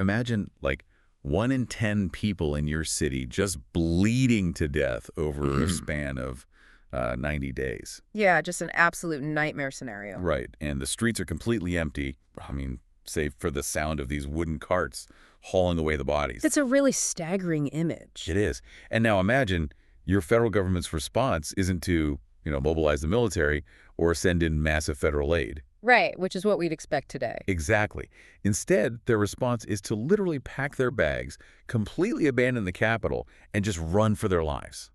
Imagine, like, 1 in 10 people in your city just bleeding to death over a span of 90 days. Yeah, just an absolute nightmare scenario. Right, and the streets are completely empty, I mean, save for the sound of these wooden carts hauling away the bodies. It's a really staggering image. It is. And now imagine your federal government's response isn't to, mobilize the military or send in massive federal aid. Right, which is what we'd expect today. Exactly. Instead, their response is to literally pack their bags, completely abandon the capital, and just run for their lives.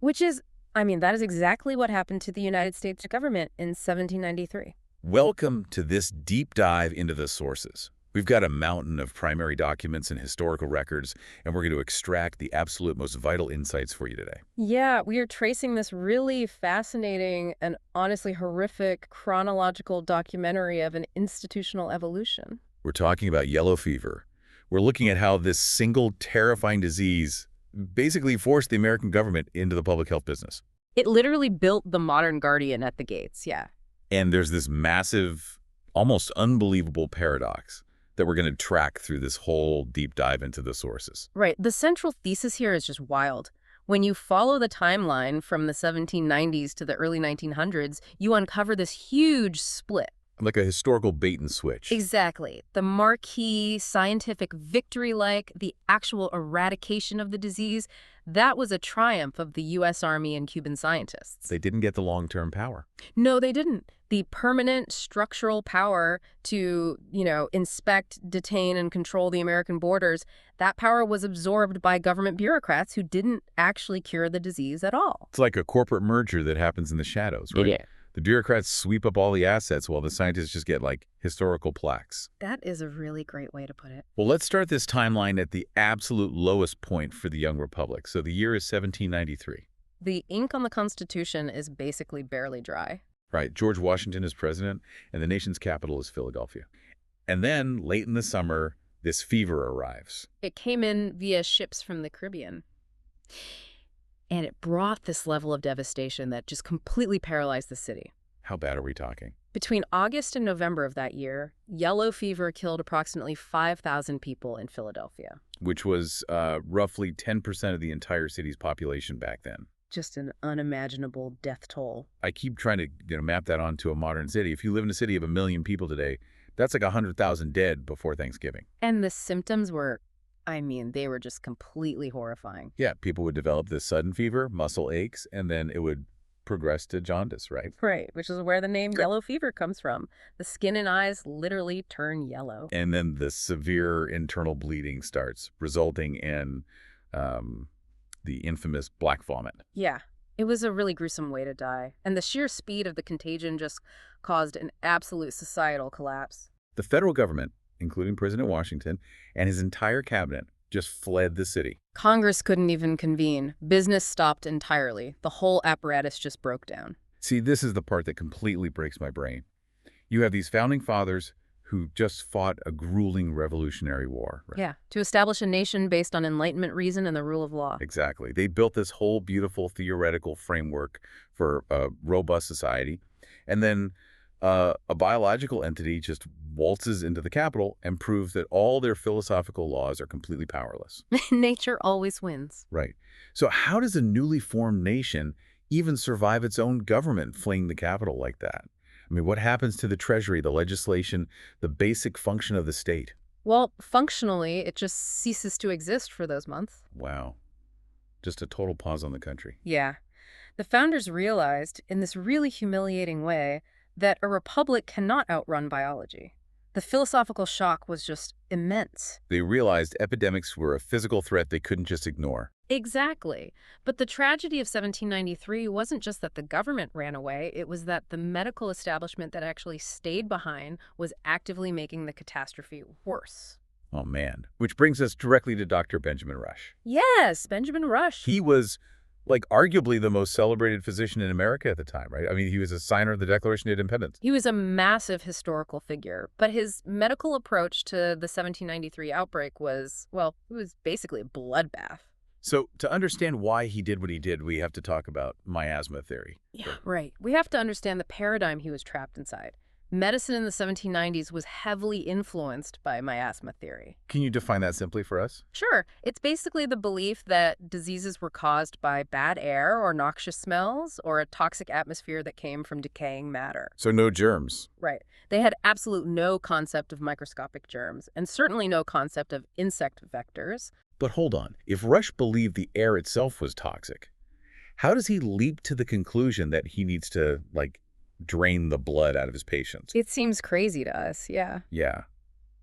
Which is, that is exactly what happened to the United States government in 1793. Welcome to this deep dive into the sources. We've got a mountain of primary documents and historical records, and we're going to extract the absolute most vital insights for you today. Yeah, we are tracing this really fascinating and honestly horrific chronological documentary of an institutional evolution. We're talking about yellow fever. We're looking at how this single terrifying disease basically forced the American government into the public health business. It literally built the modern Guardian at the gates, yeah. And there's this massive, almost unbelievable paradox that we're going to track through this whole deep dive into the sources. Right. The central thesis here is just wild. When you follow the timeline from the 1790s to the early 1900s, you uncover this huge split. Like a historical bait and switch. Exactly. The marquee scientific victory, like the actual eradication of the disease, that was a triumph of the U.S. Army and Cuban scientists. They didn't get the long-term power. No, they didn't. The permanent structural power to, inspect, detain, and control the American borders, that power was absorbed by government bureaucrats who didn't actually cure the disease at all. It's like a corporate merger that happens in the shadows, right? Yeah. The bureaucrats sweep up all the assets while the scientists just get, historical plaques. That is a really great way to put it. Well, let's start this timeline at the absolute lowest point for the young republic. So the year is 1793. The ink on the Constitution is basically barely dry. Right. George Washington is president, and the nation's capital is Philadelphia. And then, late in the summer, this fever arrives. It came in via ships from the Caribbean. And it brought this level of devastation that just completely paralyzed the city. How bad are we talking? Between August and November of that year, yellow fever killed approximately 5,000 people in Philadelphia. Which was roughly 10% of the entire city's population back then. Just an unimaginable death toll. I keep trying to map that onto a modern city. If you live in a city of 1 million people today, that's like 100,000 dead before Thanksgiving. And the symptoms were, they were just completely horrifying. Yeah, people would develop this sudden fever, muscle aches, and then it would progress to jaundice, right? Right, which is where the name yellow fever comes from. The skin and eyes literally turn yellow. And then the severe internal bleeding starts, resulting in the infamous black vomit. Yeah, it was a really gruesome way to die. And the sheer speed of the contagion just caused an absolute societal collapse. The federal government, including President Washington, and his entire cabinet just fled the city. Congress couldn't even convene. Business stopped entirely. The whole apparatus just broke down. See, this is the part that completely breaks my brain. You have these founding fathers who just fought a grueling revolutionary war. Right? Yeah, to establish a nation based on Enlightenment reason and the rule of law. Exactly. They built this whole beautiful theoretical framework for a robust society. And then a biological entity just waltzes into the Capitol and proves that all their philosophical laws are completely powerless. Nature always wins. Right. So how does a newly formed nation even survive its own government fleeing the Capitol like that? What happens to the Treasury, the legislation, the basic function of the state? Well, functionally, it just ceases to exist for those months. Wow. Just a total pause on the country. Yeah. The founders realized, in this really humiliating way, that a republic cannot outrun biology. The philosophical shock was just immense. They realized epidemics were a physical threat they couldn't just ignore. Exactly. But the tragedy of 1793 wasn't just that the government ran away, it was that the medical establishment that actually stayed behind was actively making the catastrophe worse. Oh, man. Which brings us directly to Dr. Benjamin Rush. Yes, Benjamin Rush. He was, arguably the most celebrated physician in America at the time, right? He was a signer of the Declaration of Independence. He was a massive historical figure, but his medical approach to the 1793 outbreak was, it was basically a bloodbath. So to understand why he did what he did, we have to talk about miasma theory. Yeah, right. We have to understand the paradigm he was trapped inside. Medicine in the 1790s was heavily influenced by miasma theory. Can you define that simply for us? Sure, it's basically the belief that diseases were caused by bad air or noxious smells or a toxic atmosphere that came from decaying matter. So no germs. Right. They had absolute no concept of microscopic germs and certainly no concept of insect vectors. But hold on, if Rush believed the air itself was toxic, how does he leap to the conclusion that he needs to, like, drain the blood out of his patients? It seems crazy to us, yeah. Yeah.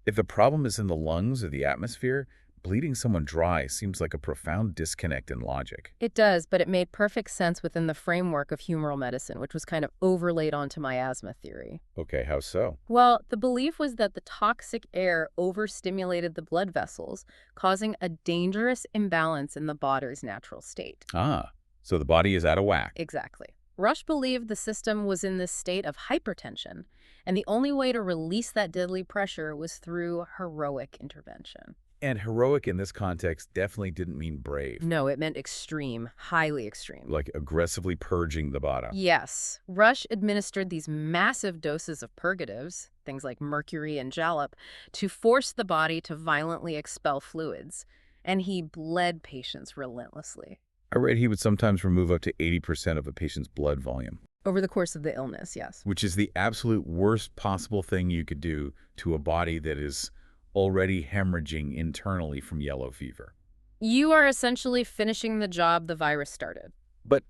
If the problem is in the lungs or the atmosphere, bleeding someone dry seems like a profound disconnect in logic. It does, but it made perfect sense within the framework of humoral medicine, which was kind of overlaid onto miasma theory. Okay, how so? Well, the belief was that the toxic air overstimulated the blood vessels, causing a dangerous imbalance in the body's natural state. Ah, so the body is out of whack. Exactly. Rush believed the system was in this state of hypertension, and the only way to release that deadly pressure was through heroic intervention. And heroic in this context definitely didn't mean brave, No, it meant extreme, highly extreme. like aggressively purging the body. Yes, Rush administered these massive doses of purgatives, things like mercury and jalap, to force the body to violently expel fluids, and he bled patients relentlessly. I read he would sometimes remove up to 80% of a patient's blood volume, Over the course of the illness, yes. which is the absolute worst possible thing you could do to a body that is already hemorrhaging internally from yellow fever. You are essentially finishing the job the virus started. But,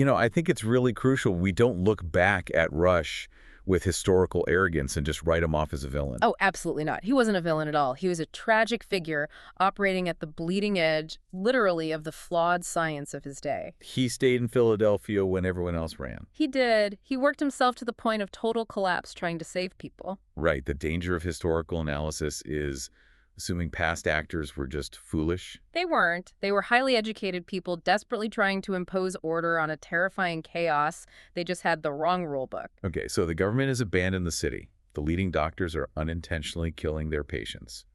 I think it's really crucial we don't look back at Rush with historical arrogance and just write him off as a villain. Oh, absolutely not. He wasn't a villain at all. He was a tragic figure operating at the bleeding edge, literally, of the flawed science of his day. He stayed in Philadelphia when everyone else ran. He did. He worked himself to the point of total collapse trying to save people. Right, the danger of historical analysis is assuming past actors were just foolish. They weren't. They were highly educated people desperately trying to impose order on a terrifying chaos. They just had the wrong rule book. Okay, so the government has abandoned the city. The leading doctors are unintentionally killing their patients.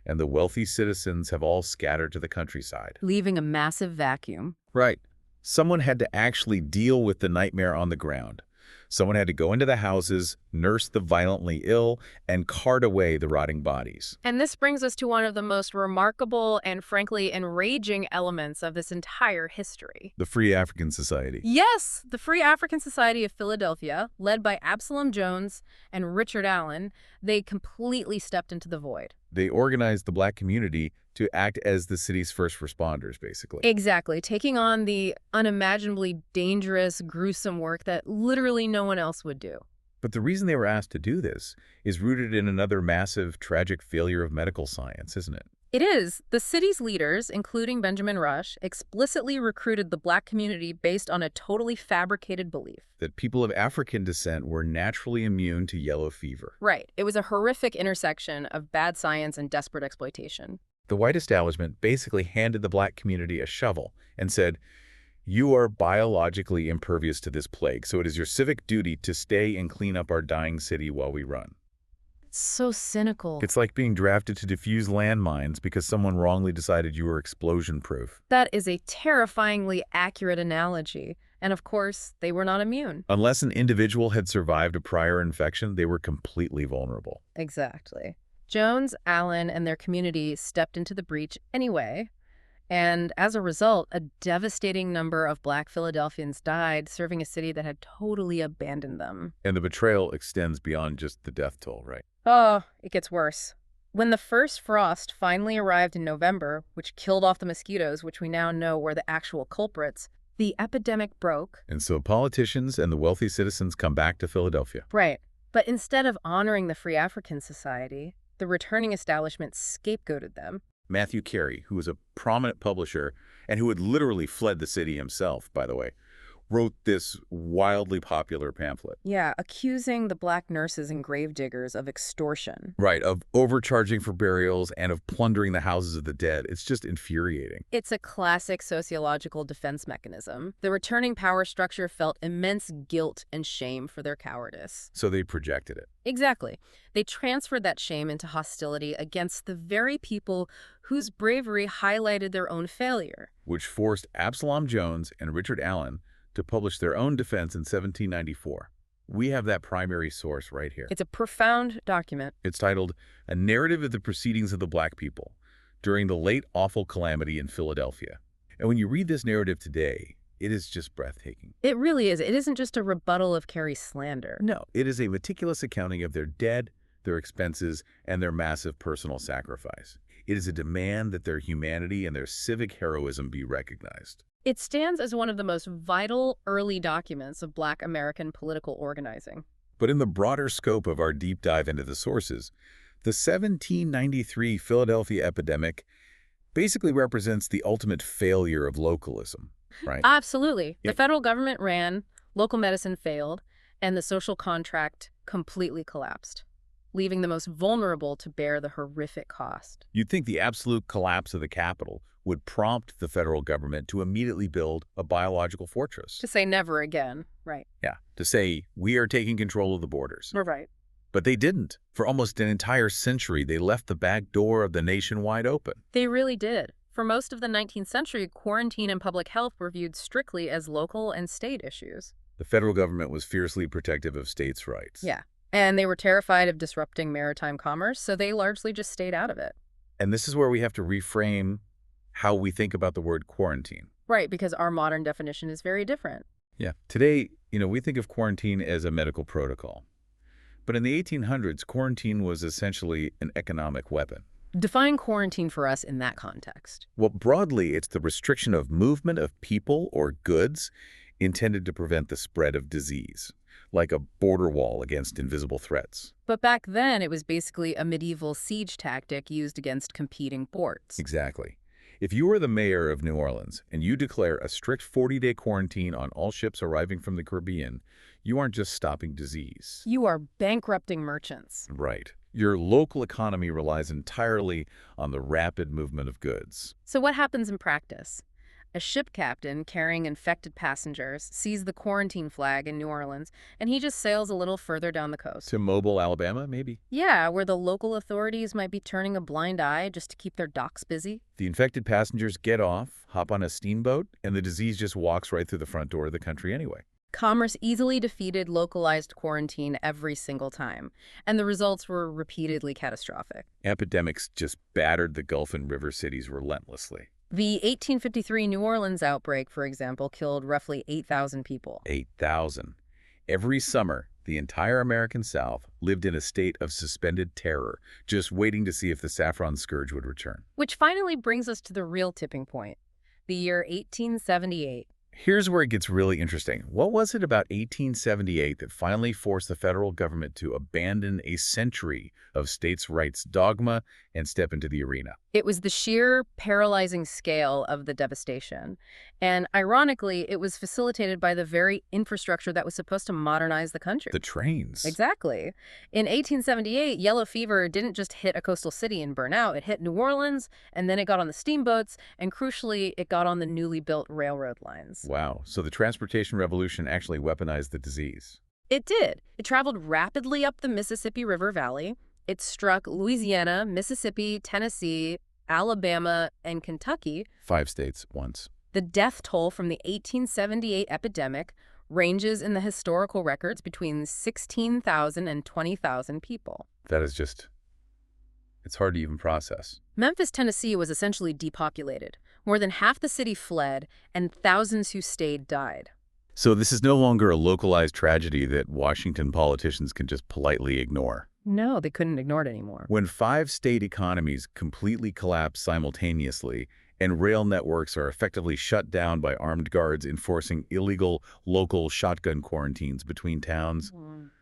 And the wealthy citizens have all scattered to the countryside. Leaving a massive vacuum. Right. Someone had to actually deal with the nightmare on the ground. Someone had to go into the houses, nurse the violently ill, and cart away the rotting bodies. And this brings us to one of the most remarkable and frankly enraging elements of this entire history. The Free African Society. Yes, the Free African Society of Philadelphia, led by Absalom Jones and Richard Allen, they completely stepped into the void. They organized the black community to act as the city's first responders, basically. Exactly, taking on the unimaginably dangerous, gruesome work that literally no one else would do. But the reason they were asked to do this is rooted in another massive, tragic failure of medical science, isn't it? It is. The city's leaders, including Benjamin Rush, explicitly recruited the black community based on a totally fabricated belief. That people of African descent were naturally immune to yellow fever. Right. It was a horrific intersection of bad science and desperate exploitation. The white establishment basically handed the black community a shovel and said, "You are biologically impervious to this plague, so it is your civic duty to stay and clean up our dying city while we run." It's so cynical. It's like being drafted to defuse landmines because someone wrongly decided you were explosion-proof. That is a terrifyingly accurate analogy. And of course, they were not immune. Unless an individual had survived a prior infection, they were completely vulnerable. Exactly. Jones, Allen, and their community stepped into the breach anyway. And as a result, a devastating number of black Philadelphians died, serving a city that had totally abandoned them. And the betrayal extends beyond just the death toll, right? Oh, it gets worse. When the first frost finally arrived in November, which killed off the mosquitoes, which we now know were the actual culprits, the epidemic broke. And so politicians and the wealthy citizens come back to Philadelphia. Right. But instead of honoring the Free African Society, the returning establishment scapegoated them. Matthew Carey, who was a prominent publisher and who had literally fled the city himself, by the way, wrote this wildly popular pamphlet. Yeah, accusing the black nurses and gravediggers of extortion. Right, of overcharging for burials and of plundering the houses of the dead. It's just infuriating. It's a classic sociological defense mechanism. The returning power structure felt immense guilt and shame for their cowardice. So they projected it. Exactly. They transferred that shame into hostility against the very people whose bravery highlighted their own failure. Which forced Absalom Jones and Richard Allen to publish their own defense in 1794. We have that primary source right here. It's a profound document. It's titled A Narrative of the Proceedings of the Black People During the Late Awful Calamity in Philadelphia. And when you read this narrative today, it is just breathtaking. It really is. It isn't just a rebuttal of Kerry's slander. No, it is a meticulous accounting of their dead, their expenses, and their massive personal sacrifice. It is a demand that their humanity and their civic heroism be recognized. It stands as one of the most vital early documents of Black American political organizing. But in the broader scope of our deep dive into the sources, the 1793 Philadelphia epidemic basically represents the ultimate failure of localism, right? Absolutely. Yep. The federal government ran, local medicine failed, and the social contract completely collapsed, leaving the most vulnerable to bear the horrific cost. You'd think the absolute collapse of the capital would prompt the federal government to immediately build a biological fortress. To say never again, right. Yeah, to say, we are taking control of the borders. We're right. But they didn't. For almost an entire century, they left the back door of the nation wide open. They really did. For most of the 19th century, quarantine and public health were viewed strictly as local and state issues. The federal government was fiercely protective of states' rights. Yeah. And they were terrified of disrupting maritime commerce, so they largely just stayed out of it. And this is where we have to reframe how we think about the word quarantine. Right, because our modern definition is very different. Yeah. Today, we think of quarantine as a medical protocol. But in the 1800s, quarantine was essentially an economic weapon. Define quarantine for us in that context. Well, broadly, it's the restriction of movement of people or goods intended to prevent the spread of disease, like a border wall against invisible threats. But back then, it was basically a medieval siege tactic used against competing ports. Exactly. If you were the mayor of New Orleans and you declare a strict 40-day quarantine on all ships arriving from the Caribbean, you aren't just stopping disease. You are bankrupting merchants. Right. Your local economy relies entirely on the rapid movement of goods. So what happens in practice? A ship captain carrying infected passengers sees the quarantine flag in New Orleans, and he just sails a little further down the coast. To Mobile, Alabama, maybe? Yeah, where the local authorities might be turning a blind eye just to keep their docks busy. The infected passengers get off, hop on a steamboat, and the disease just walks right through the front door of the country anyway. Commerce easily defeated localized quarantine every single time, and the results were repeatedly catastrophic. Epidemics just battered the Gulf and river cities relentlessly. The 1853 New Orleans outbreak, for example, killed roughly 8,000 people. 8,000. Every summer, the entire American South lived in a state of suspended terror, just waiting to see if the saffron scourge would return. Which finally brings us to the real tipping point, the year 1878. Here's where it gets really interesting. What was it about 1878 that finally forced the federal government to abandon a century of states' rights dogma and step into the arena? It was the sheer paralyzing scale of the devastation. And ironically, it was facilitated by the very infrastructure that was supposed to modernize the country. The trains. Exactly. In 1878, yellow fever didn't just hit a coastal city and burn out. It hit New Orleans, and then it got on the steamboats, and crucially, it got on the newly built railroad lines. Wow. So the transportation revolution actually weaponized the disease. It did. It traveled rapidly up the Mississippi River Valley. It struck Louisiana, Mississippi, Tennessee, Alabama, and Kentucky. 5 states once. The death toll from the 1878 epidemic ranges in the historical records between 16,000 and 20,000 people. That is just, it's hard to even process. Memphis, Tennessee was essentially depopulated. More than half the city fled, and thousands who stayed died. So this is no longer a localized tragedy that Washington politicians can just politely ignore. No, they couldn't ignore it anymore. When 5 state economies completely collapse simultaneously and rail networks are effectively shut down by armed guards enforcing illegal local shotgun quarantines between towns,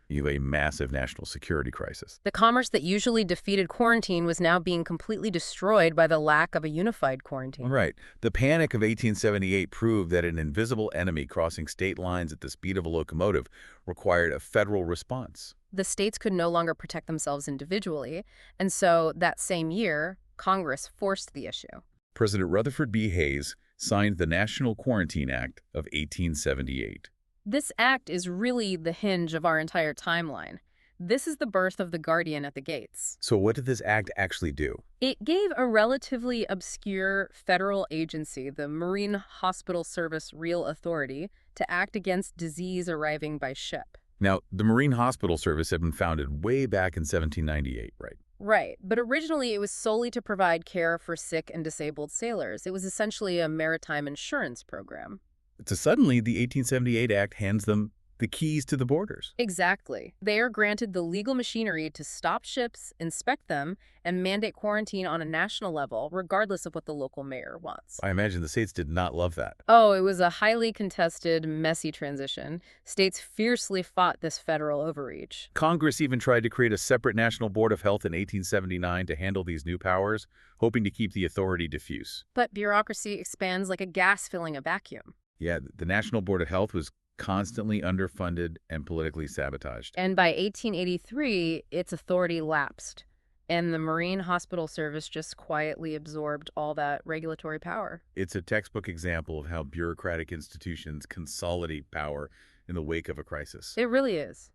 you have a massive national security crisis. The commerce that usually defeated quarantine was now being completely destroyed by the lack of a unified quarantine. Right. The panic of 1878 proved that an invisible enemy crossing state lines at the speed of a locomotive required a federal response. The states could no longer protect themselves individually, and so that same year, Congress forced the issue. President Rutherford B. Hayes signed the National Quarantine Act of 1878. This act is really the hinge of our entire timeline. This is the birth of the Guardian at the gates. So what did this act actually do? It gave a relatively obscure federal agency, the Marine Hospital Service Real Authority, to act against disease arriving by ship. Now, the Marine Hospital Service had been founded way back in 1798, right? Right, but originally it was solely to provide care for sick and disabled sailors. It was essentially a maritime insurance program. So suddenly, the 1878 Act hands them the keys to the borders. Exactly. They are granted the legal machinery to stop ships, inspect them, and mandate quarantine on a national level, regardless of what the local mayor wants. I imagine the states did not love that. Oh, it was a highly contested, messy transition. States fiercely fought this federal overreach. Congress even tried to create a separate National Board of Health in 1879 to handle these new powers, hoping to keep the authority diffuse. But bureaucracy expands like a gas filling a vacuum. Yeah, the National Board of Health was constantly underfunded and politically sabotaged. And by 1883, its authority lapsed, and the Marine Hospital Service just quietly absorbed all that regulatory power. It's a textbook example of how bureaucratic institutions consolidate power in the wake of a crisis. It really is.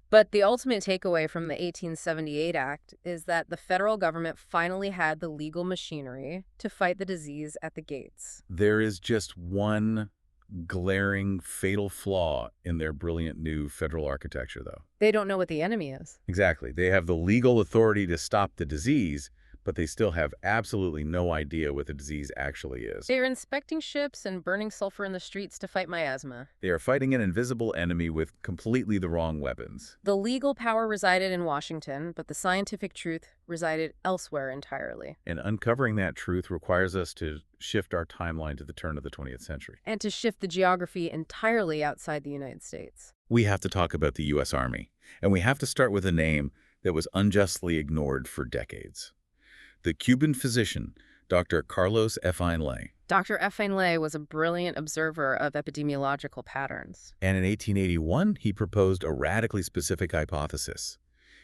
But the ultimate takeaway from the 1878 Act is that the federal government finally had the legal machinery to fight the disease at the gates. There is just one glaring, fatal flaw in their brilliant new federal architecture, though. They don't know what the enemy is. Exactly. They have the legal authority to stop the disease, but they still have absolutely no idea what the disease actually is. They're inspecting ships and burning sulfur in the streets to fight miasma. They are fighting an invisible enemy with completely the wrong weapons. The legal power resided in Washington, but the scientific truth resided elsewhere entirely. And uncovering that truth requires us to shift our timeline to the turn of the 20th century. And to shift the geography entirely outside the United States. We have to talk about the U.S. Army, and we have to start with a name that was unjustly ignored for decades. The Cuban physician, Dr. Carlos Finlay. Dr. Finlay was a brilliant observer of epidemiological patterns. And in 1881, he proposed a radically specific hypothesis.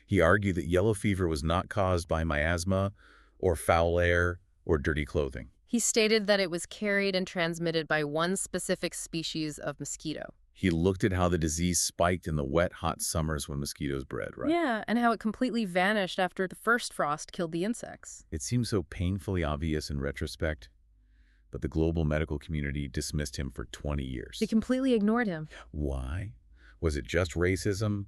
He argued that yellow fever was not caused by miasma or foul air or dirty clothing. He stated that it was carried and transmitted by one specific species of mosquito. He looked at how the disease spiked in the wet, hot summers when mosquitoes bred, right? Yeah, and how it completely vanished after the first frost killed the insects. It seems so painfully obvious in retrospect, but the global medical community dismissed him for 20 years. They completely ignored him. Why? Was it just racism?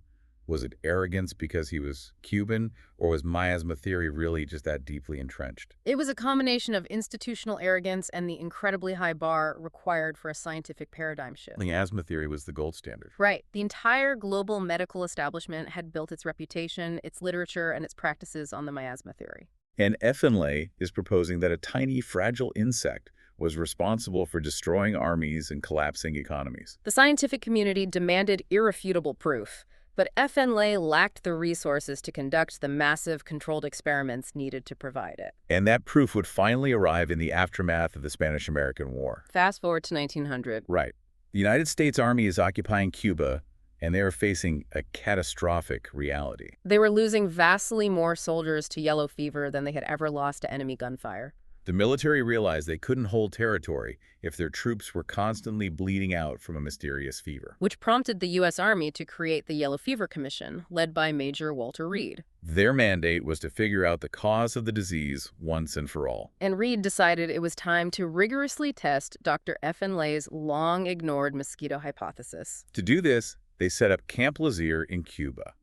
Was it arrogance because he was Cuban? Or was miasma theory really just that deeply entrenched? It was a combination of institutional arrogance and the incredibly high bar required for a scientific paradigm shift. Miasma theory was the gold standard. Right. The entire global medical establishment had built its reputation, its literature, and its practices on the miasma theory. And Finlay is proposing that a tiny, fragile insect was responsible for destroying armies and collapsing economies. The scientific community demanded irrefutable proof. But Finlay lacked the resources to conduct the massive controlled experiments needed to provide it. And that proof would finally arrive in the aftermath of the Spanish-American War. Fast forward to 1900. Right. The United States Army is occupying Cuba, and they are facing a catastrophic reality. They were losing vastly more soldiers to yellow fever than they had ever lost to enemy gunfire. The military realized they couldn't hold territory if their troops were constantly bleeding out from a mysterious fever. Which prompted the U.S. Army to create the Yellow Fever Commission, led by Major Walter Reed. Their mandate was to figure out the cause of the disease once and for all. And Reed decided it was time to rigorously test Dr. Finlay's long-ignored mosquito hypothesis. To do this, they set up Camp Lazear in Cuba.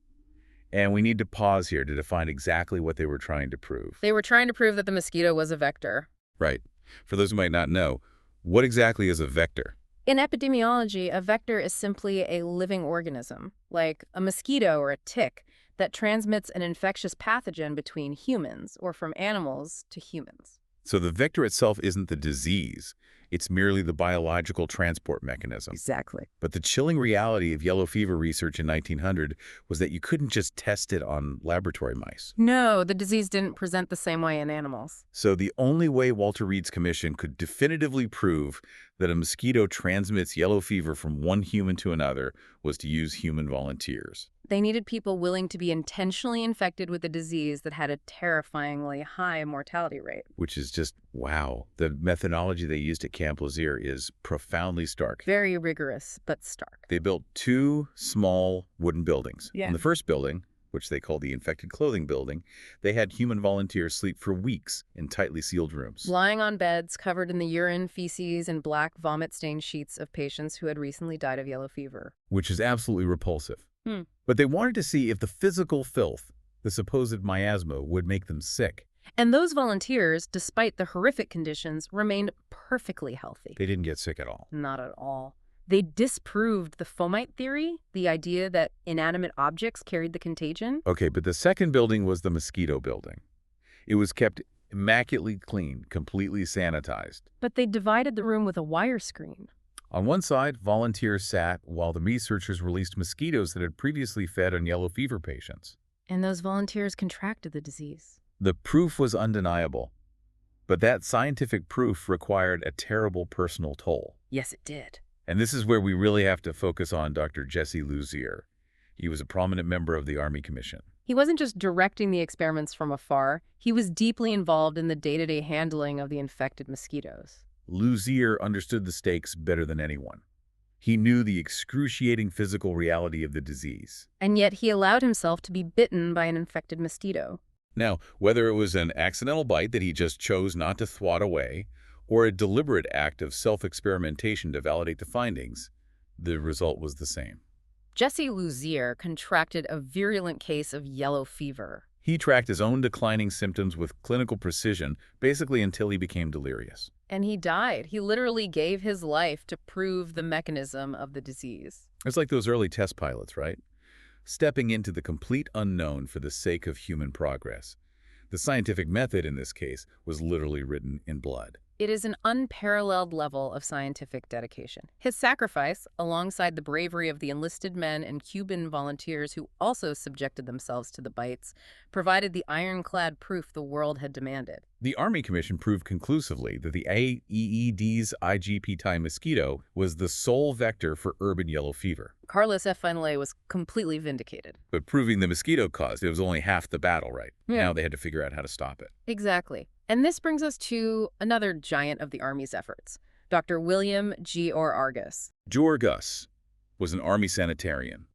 And we need to pause here to define exactly what they were trying to prove. They were trying to prove that the mosquito was a vector. Right. For those who might not know, what exactly is a vector? In epidemiology, a vector is simply a living organism, like a mosquito or a tick, that transmits an infectious pathogen between humans or from animals to humans. So the vector itself isn't the disease. It's merely the biological transport mechanism. Exactly. But the chilling reality of yellow fever research in 1900 was that you couldn't just test it on laboratory mice. No, the disease didn't present the same way in animals. So the only way Walter Reed's commission could definitively prove that a mosquito transmits yellow fever from one human to another was to use human volunteers. They needed people willing to be intentionally infected with a disease that had a terrifyingly high mortality rate. Which is just, wow. The methodology they used at Camp Lazear is profoundly stark. Very rigorous, but stark. They built two small wooden buildings. Yeah. In the first building, which they call the infected clothing building, they had human volunteers sleep for weeks in tightly sealed rooms. Lying on beds covered in the urine, feces, and black vomit-stained sheets of patients who had recently died of yellow fever. Which is absolutely repulsive. But they wanted to see if the physical filth, the supposed miasma, would make them sick. And those volunteers, despite the horrific conditions, remained perfectly healthy. They didn't get sick at all. Not at all. They disproved the fomite theory, the idea that inanimate objects carried the contagion. Okay, but the second building was the mosquito building. It was kept immaculately clean, completely sanitized. But they divided the room with a wire screen. On one side, volunteers sat while the researchers released mosquitoes that had previously fed on yellow fever patients. And those volunteers contracted the disease. The proof was undeniable, but that scientific proof required a terrible personal toll. Yes, it did. And this is where we really have to focus on Dr. Jesse Lazear. He was a prominent member of the Army Commission. He wasn't just directing the experiments from afar. He was deeply involved in the day-to-day handling of the infected mosquitoes. Lazear understood the stakes better than anyone. He knew the excruciating physical reality of the disease. And yet he allowed himself to be bitten by an infected mosquito. Now, whether it was an accidental bite that he just chose not to thwart away, or a deliberate act of self-experimentation to validate the findings, the result was the same. Jesse Lazear contracted a virulent case of yellow fever. He tracked his own declining symptoms with clinical precision, basically until he became delirious. And he died. He literally gave his life to prove the mechanism of the disease. It's like those early test pilots, right? Stepping into the complete unknown for the sake of human progress. The scientific method in this case was literally written in blood. It is an unparalleled level of scientific dedication. His sacrifice, alongside the bravery of the enlisted men and Cuban volunteers who also subjected themselves to the bites, provided the ironclad proof the world had demanded. The Army Commission proved conclusively that the AEED's IgP-Thai mosquito was the sole vector for urban yellow fever. Carlos Finlay was completely vindicated. But proving the mosquito caused it was only half the battle, right? Yeah. Now they had to figure out how to stop it. Exactly. And this brings us to another giant of the Army's efforts, Dr. William Gorgas. Gorgas was an Army sanitarian,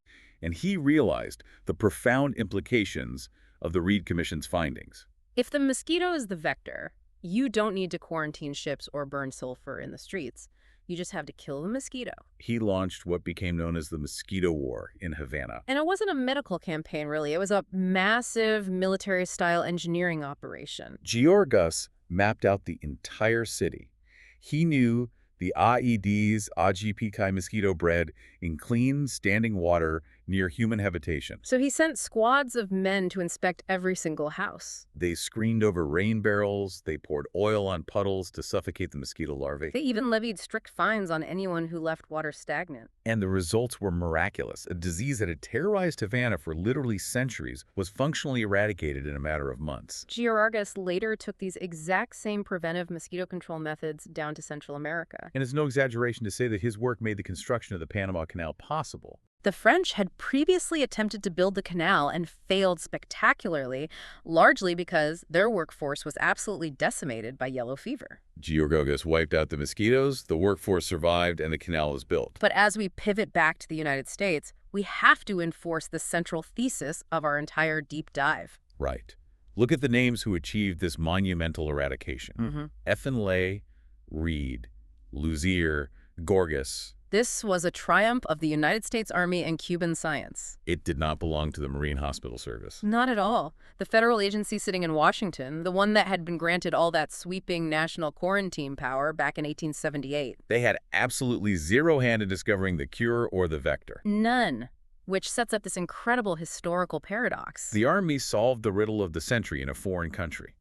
and he realized the profound implications of the Reed Commission's findings. If the mosquito is the vector, you don't need to quarantine ships or burn sulfur in the streets. You just have to kill the mosquito. He launched what became known as the Mosquito War in Havana. And it wasn't a medical campaign, really. It was a massive military-style engineering operation. Gorgas mapped out the entire city. He knew the IEDs IgP-Thai mosquito bred in clean, standing water near human habitation. So he sent squads of men to inspect every single house. They screened over rain barrels, they poured oil on puddles to suffocate the mosquito larvae. They even levied strict fines on anyone who left water stagnant. And the results were miraculous. A disease that had terrorized Havana for literally centuries was functionally eradicated in a matter of months. Gorgas later took these exact same preventive mosquito control methods down to Central America. And it's no exaggeration to say that his work made the construction of the Panama Canal possible. The French had previously attempted to build the canal and failed spectacularly, largely because their workforce was absolutely decimated by yellow fever. Gorgas wiped out the mosquitoes, the workforce survived, and the canal was built. But as we pivot back to the United States, we have to enforce the central thesis of our entire deep dive. Right. Look at the names who achieved this monumental eradication. Finlay, Reed, Lazear, Gorgas. This was a triumph of the United States Army and Cuban science. It did not belong to the Marine Hospital Service. Not at all. The federal agency sitting in Washington, the one that had been granted all that sweeping national quarantine power back in 1878. They had absolutely zero hand in discovering the cure or the vector. None. Which sets up this incredible historical paradox. The Army solved the riddle of the century in a foreign country.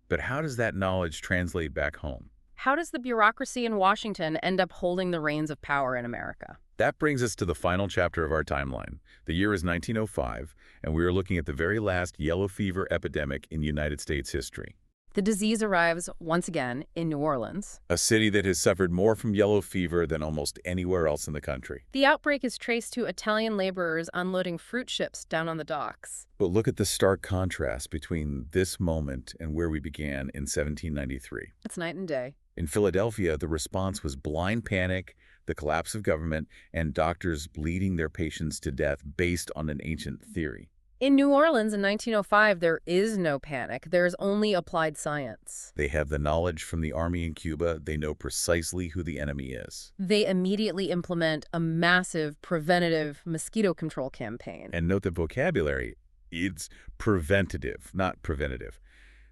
But how does that knowledge translate back home? How does the bureaucracy in Washington end up holding the reins of power in America? That brings us to the final chapter of our timeline. The year is 1905, and we are looking at the very last yellow fever epidemic in United States history. The disease arrives once again in New Orleans, a city that has suffered more from yellow fever than almost anywhere else in the country. The outbreak is traced to Italian laborers unloading fruit ships down on the docks. But look at the stark contrast between this moment and where we began in 1793. It's night and day. In Philadelphia, the response was blind panic, the collapse of government, and doctors bleeding their patients to death based on an ancient theory. In New Orleans in 1905, there is no panic. There's only applied science. They have the knowledge from the Army-and-Cuba. They know precisely who the enemy is. They immediately implement a massive preventative mosquito control campaign. And note the vocabulary. It's preventative, not preventative.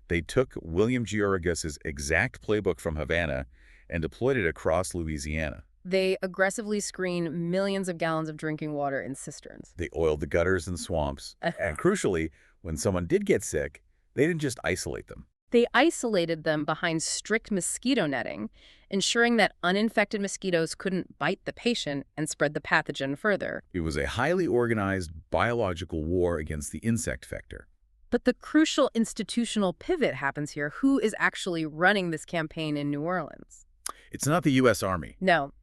They took William Gorgas's exact playbook from Havana and deployed it across Louisiana. They aggressively screen millions of gallons of drinking water in cisterns. They oiled the gutters and swamps. And crucially, when someone did get sick, they didn't just isolate them. They isolated them behind strict mosquito netting, ensuring that uninfected mosquitoes couldn't bite the patient and spread the pathogen further. It was a highly organized biological war against the insect vector. But the crucial institutional pivot happens here. Who is actually running this campaign in New Orleans? It's not the U.S. Army. No.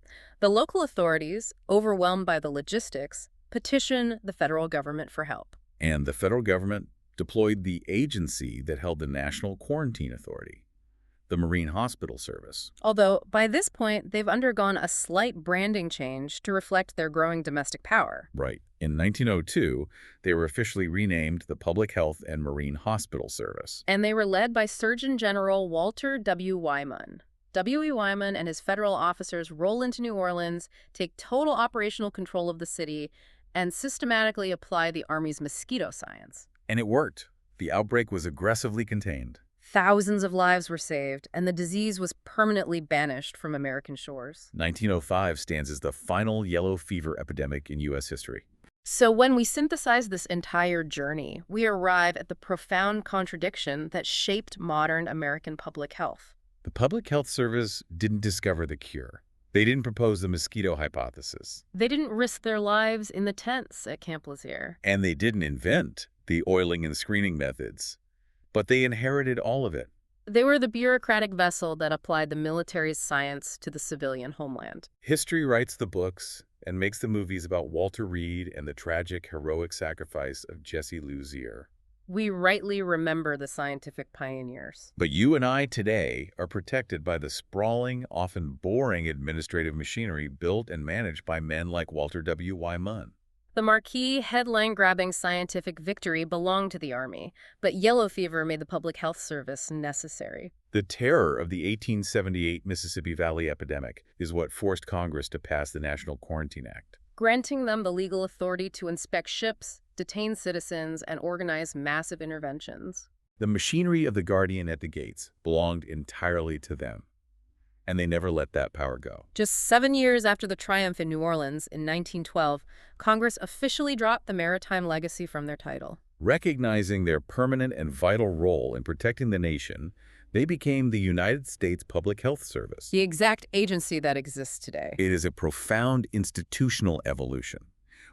The local authorities, overwhelmed by the logistics, petition the federal government for help. And the federal government deployed the agency that held the National Quarantine Authority, the Marine Hospital Service. Although, by this point, they've undergone a slight branding change to reflect their growing domestic power. Right. In 1902, they were officially renamed the Public Health and Marine Hospital Service. And they were led by Surgeon General Walter W. Wyman. W.E. Wyman and his federal officers roll into New Orleans, take total operational control of the city, and systematically apply the Army's mosquito science. And it worked. The outbreak was aggressively contained. Thousands of lives were saved, and the disease was permanently banished from American shores. 1905 stands as the final yellow fever epidemic in U.S. history. So when we synthesize this entire journey, we arrive at the profound contradiction that shaped modern American public health. The Public Health Service didn't discover the cure. They didn't propose the mosquito hypothesis. They didn't risk their lives in the tents at Camp Lazear. And they didn't invent the oiling and screening methods. But they inherited all of it. They were the bureaucratic vessel that applied the military's science to the civilian homeland. History writes the books and makes the movies about Walter Reed and the tragic, heroic sacrifice of Jesse Lazear. We rightly remember the scientific pioneers. But you and I today are protected by the sprawling, often boring administrative machinery built and managed by men like Walter W. Wyman. The marquee, headline-grabbing scientific victory belonged to the Army, but yellow fever made the Public Health Service necessary. The terror of the 1878 Mississippi Valley epidemic is what forced Congress to pass the National Quarantine Act, granting them the legal authority to inspect ships, detain citizens, and organize massive interventions. The machinery of the Guardian at the gates belonged entirely to them, and they never let that power go. Just 7 years after the triumph in New Orleans in 1912, Congress officially dropped the maritime legacy from their title. Recognizing their permanent and vital role in protecting the nation, they became the United States Public Health Service. The exact agency that exists today. It is a profound institutional evolution.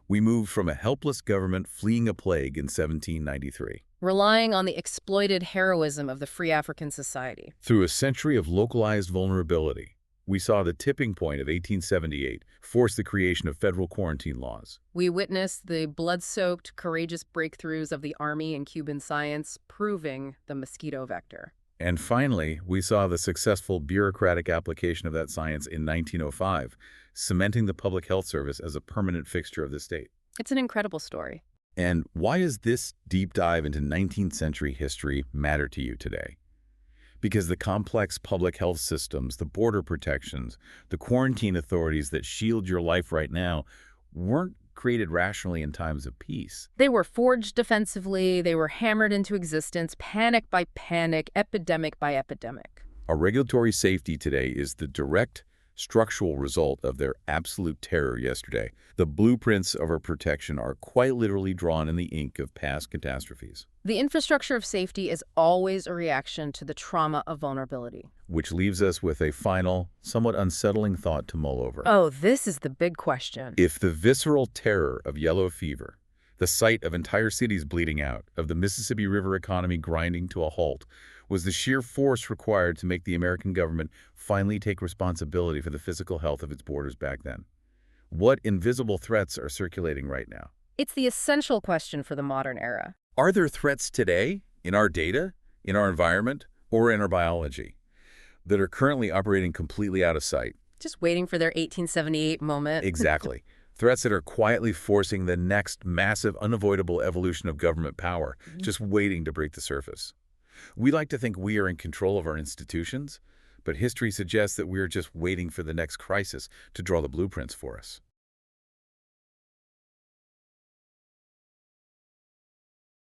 We moved from a helpless government fleeing a plague in 1793. Relying on the exploited heroism of the free African society. Through a century of localized vulnerability, we saw the tipping point of 1878 force the creation of federal quarantine laws. We witnessed the blood-soaked, courageous breakthroughs of the Army and Cuban science, proving the mosquito vector. And finally, we saw the successful bureaucratic application of that science in 1905, cementing the Public Health Service as a permanent fixture of the state. It's an incredible story. And why does this deep dive into 19th century history matter to you today? Because the complex public health systems, the border protections, the quarantine authorities that shield your life right now weren't created rationally in times of peace. They were forged defensively, they were hammered into existence, panic by panic, epidemic by epidemic. Our regulatory safety today is the direct structural result of their absolute terror yesterday. The blueprints of our protection are quite literally drawn in the ink of past catastrophes. The infrastructure of safety is always a reaction to the trauma of vulnerability. Which leaves us with a final, somewhat unsettling thought to mull over. Oh, this is the big question. If the visceral terror of yellow fever, the sight of entire cities bleeding out, of the Mississippi River economy grinding to a halt, was the sheer force required to make the American government finally take responsibility for the physical health of its borders back then, what invisible threats are circulating right now? It's the essential question for the modern era. Are there threats today, in our data, in our environment, or in our biology, that are currently operating completely out of sight? Just waiting for their 1878 moment. Exactly. Threats that are quietly forcing the next massive, unavoidable evolution of government power, just waiting to break the surface. We like to think we are in control of our institutions, but history suggests that we are just waiting for the next crisis to draw the blueprints for us.